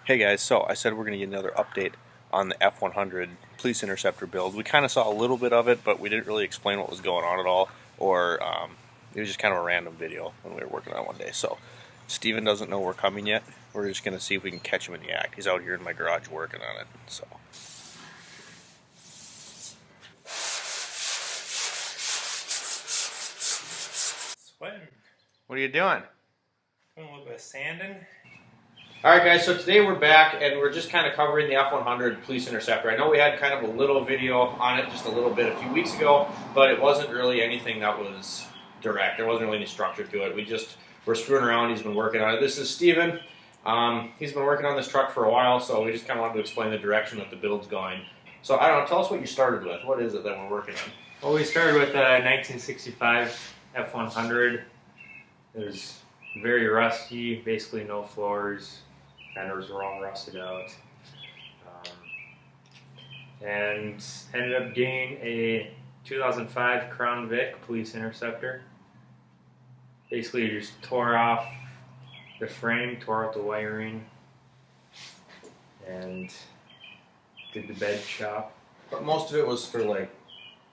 Hey guys, so I said we're going to get another update on the F100 Police Interceptor build. We kind of saw a little bit of it, but we didn't really explain what was going on at all, or it was just kind of a random video when we were working on it one day. So Steven doesn't know we're coming yet. We're just going to see if we can catch him in the act. He's out here in my garage working on it. So. Sweating. What are you doing? Doing a little bit of sanding. Alright guys, so today we're back and we're just kind of covering the F100 Police Interceptor. I know we had kind of a little video on it just a little bit a few weeks ago, but it wasn't really anything that was direct. There wasn't really any structure to it. We're screwing around. He's been working on it. This is Steven. He's been working on this truck for a while, so we just kind of wanted to explain the direction that the build's going. So I don't know, tell us what you started with. What is it that we're working on? Well, we started with a 1965 F100. It was very rusty, basically no floors. Fenders were all rusted out. And ended up getting a 2005 Crown Vic Police Interceptor. Basically, you just tore off the frame, tore out the wiring, and did the bed shop. But most of it was for like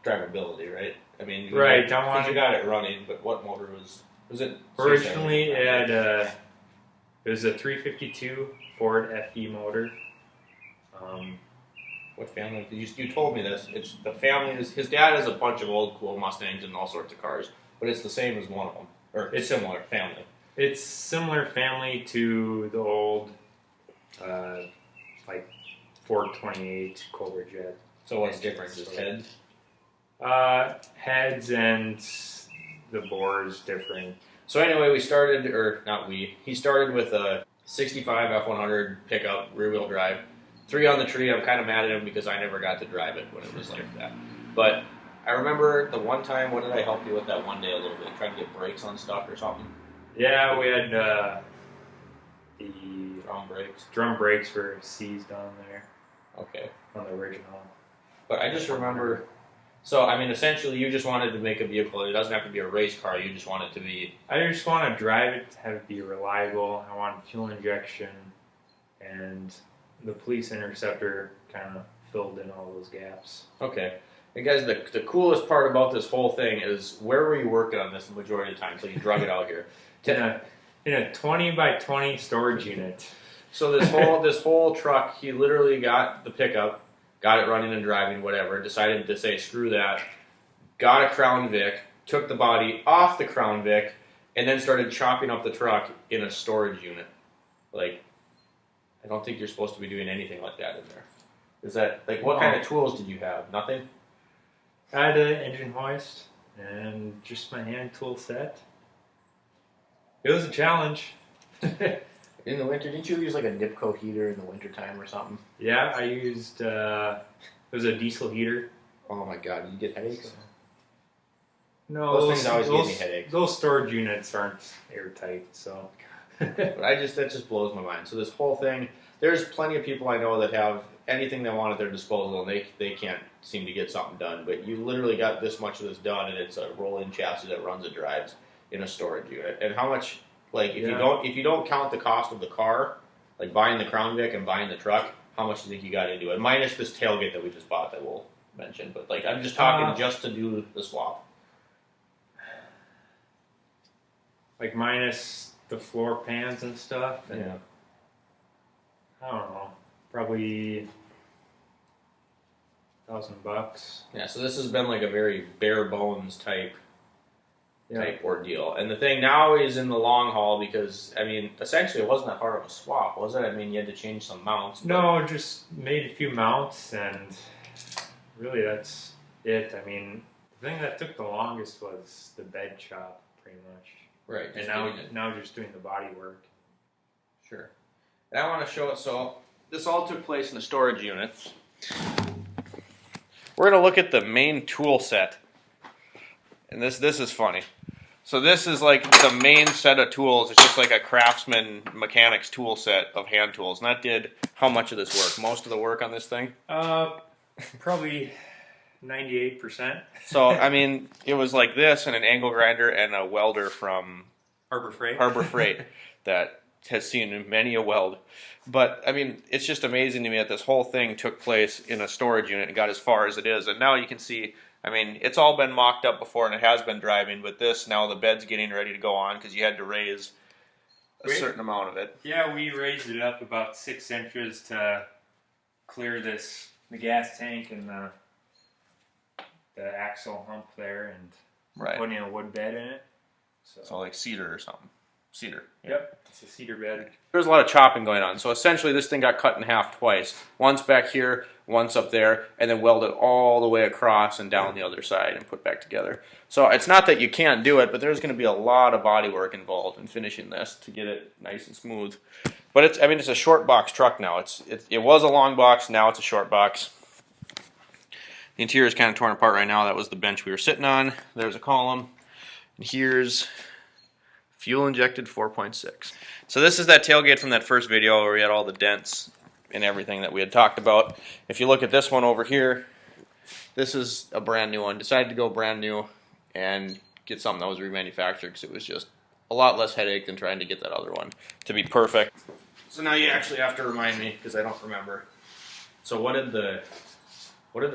drivability, right? I mean, right. You got it running, but what motor was it? Originally, it was a 352 Ford FE motor. What family? You told me this. It's the family. His dad has a bunch of old cool Mustangs and all sorts of cars, but it's the same as one of them, or it's similar family. It's similar family to the old, like Ford 28 Cobra Jet. So what's different? Just heads? Heads and the bores different. So anyway, he started with a 65 F100 pickup, rear-wheel drive. 3 on the tree. I'm kind of mad at him because I never got to drive it when it was like that. But I remember the one time, what did I help you with that one day a little bit? Trying to get brakes on stuff or something? Yeah, we had the drum brakes were seized on there. Okay. On the original. But I just remember... So, I mean, essentially, you just wanted to make a vehicle. It doesn't have to be a race car. You just want it to be... I just want to drive it, have it be reliable. I want fuel injection. And the Police Interceptor kind of filled in all those gaps. Okay. And guys, the coolest part about this whole thing is, where were you working on this the majority of the time? So you drug it out here. In a 20 by 20 storage unit. So this whole truck, he literally got the pickup, got it running and driving, whatever, decided to say, screw that, got a Crown Vic, took the body off the Crown Vic, and then started chopping up the truck in a storage unit. Like, I don't think you're supposed to be doing anything like that in there. Is that, like, what kind of tools did you have? Nothing? I had an engine hoist and just my hand tool set. It was a challenge. In the winter, didn't you use like a Nipco heater in the wintertime or something? Yeah, I used, it was a diesel heater. Oh my god, did you get headaches? No, those things always give me headaches. Those storage units aren't airtight, so. But that just blows my mind. So this whole thing, there's plenty of people I know that have anything they want at their disposal and they can't seem to get something done. But you literally got this much of this done, and it's a roll-in chassis that runs and drives in a storage unit. And how much, like, if you don't count the cost of the car, like buying the Crown Vic and buying the truck, how much do you think you got into it? Minus this tailgate that we just bought that we'll mention. But like, I'm just talking just to do the swap. Like minus the floor pans and stuff. And yeah. I don't know, probably $1,000. Yeah, so this has been like a very bare bones type ordeal. And the thing now is in the long haul because, I mean, essentially it wasn't that hard of a swap, was it? I mean, you had to change some mounts. No, just made a few mounts and really that's it. I mean, the thing that took the longest was the bed shop, pretty much. Right. And now just doing the body work. Sure. And I want to show it. So this all took place in the storage unit. We're going to look at the main tool set. And this is funny. So this is like the main set of tools. It's just like a craftsman mechanic's tool set of hand tools. And that did how much of this work? Most of the work on this thing? Probably 98%. So, I mean, it was like this and an angle grinder and a welder from Harbor Freight. Harbor Freight that has seen many a weld. But I mean, it's just amazing to me that this whole thing took place in a storage unit and got as far as it is. And now you can see, I mean, it's all been mocked up before and it has been driving, but this, now the bed's getting ready to go on because you had to raise a certain amount of it. Yeah, we raised it up about 6 inches to clear the gas tank and the axle hump there, and putting a wood bed in it. So like cedar or something. Cedar. Yep, it's a cedar bed. There's a lot of chopping going on. So essentially this thing got cut in half twice. Once back here, once up there, and then welded all the way across and down the other side and put back together. So it's not that you can't do it, but there's going to be a lot of body work involved in finishing this to get it nice and smooth. But it's, I mean, it's a short box truck now. It was a long box, now it's a short box. The interior is kind of torn apart right now. That was the bench we were sitting on. There's a column. And here's fuel injected 4.6. So this is that tailgate from that first video where we had all the dents and everything that we had talked about. If you look at this one over here, this is a brand new one. Decided to go brand new and get something that was remanufactured because it was just a lot less headache than trying to get that other one to be perfect. So now you actually have to remind me because I don't remember. So what did the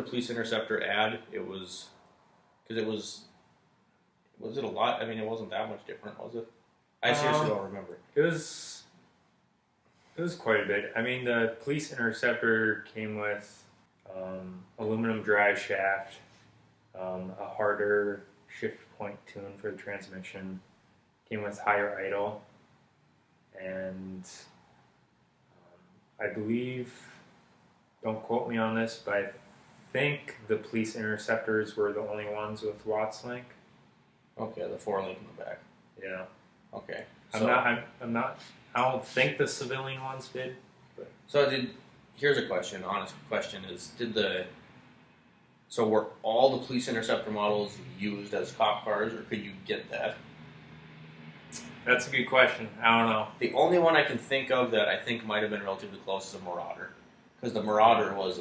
police interceptor add? It was, because it was it a lot? I mean, it wasn't that much different, was it? I seriously don't remember. It was quite a bit. I mean, the police interceptor came with aluminum drive shaft, a harder shift point tune for the transmission, came with higher idle, and I believe, don't quote me on this, but I think the police interceptors were the only ones with Watts link. Okay, the 4-link in the back. Yeah. Okay. I'm not. I don't think the civilian ones did. But. So here's a question. Honest question is: so were all the police interceptor models used as cop cars, or could you get that? That's a good question. I don't know. The only one I can think of that I think might have been relatively close is a Marauder, because the Marauder was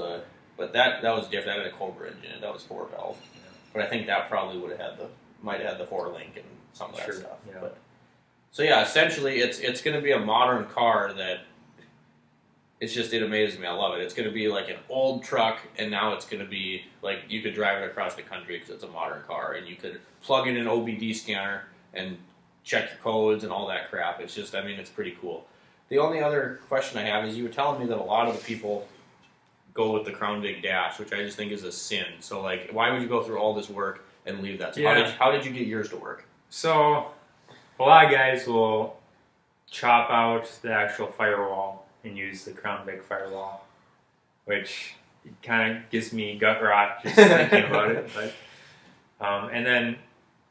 but that was different. That had a Cobra engine. That was 4-valve. Yeah. But I think that probably would have might have had the 4-link and some of that stuff. Yeah. But, so yeah, essentially it's going to be a modern car that it amazes me. I love it. It's going to be like an old truck, and now it's going to be like you could drive it across the country because it's a modern car, and you could plug in an OBD scanner and check your codes and all that crap. It's just, I mean, it's pretty cool. The only other question I have is you were telling me that a lot of the people go with the Crown Vic dash, which I just think is a sin. So like, why would you go through all this work and leave that? So yeah. How did you get yours to work? So a lot of guys will chop out the actual firewall and use the Crown Vic firewall, which kind of gives me gut rot just thinking about it. But and then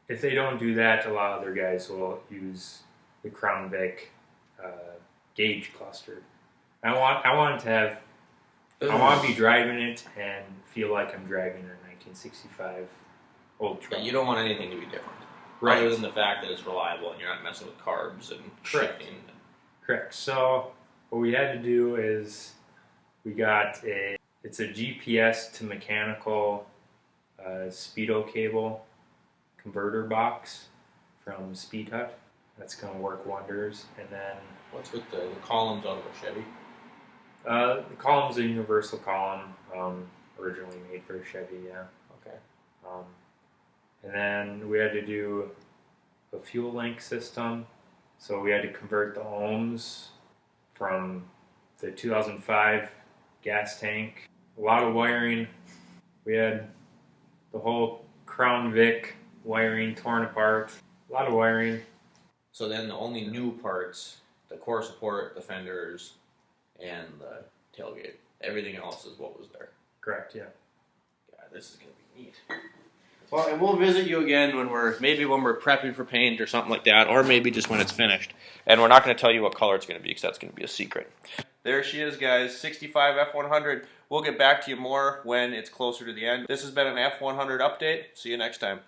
if they don't do that, a lot of other guys will use the Crown Vic gauge cluster. I want to be driving it and feel like I'm driving a 1965 old truck. Yeah, you don't want anything to be different. Right. Other than the fact that it's reliable and you're not messing with carbs and shifting. Correct. So what we had to do is it's a GPS to mechanical speedo cable converter box from Speed Hut. That's going to work wonders. And then what's with the columns out of a Chevy? The column's a universal column, originally made for a Chevy. Yeah. Okay. And then we had to do a fuel link system. So we had to convert the ohms from the 2005 gas tank. A lot of wiring. We had the whole Crown Vic wiring torn apart. A lot of wiring. So then the only new parts, the core support, the fenders, and the tailgate. Everything else is what was there. Correct, yeah. God, this is going to be neat. Well, and we'll visit you again when we're prepping for paint or something like that, or maybe just when it's finished. And we're not going to tell you what color it's going to be because that's going to be a secret. There she is, guys, 65 F100. We'll get back to you more when it's closer to the end. This has been an F100 update. See you next time.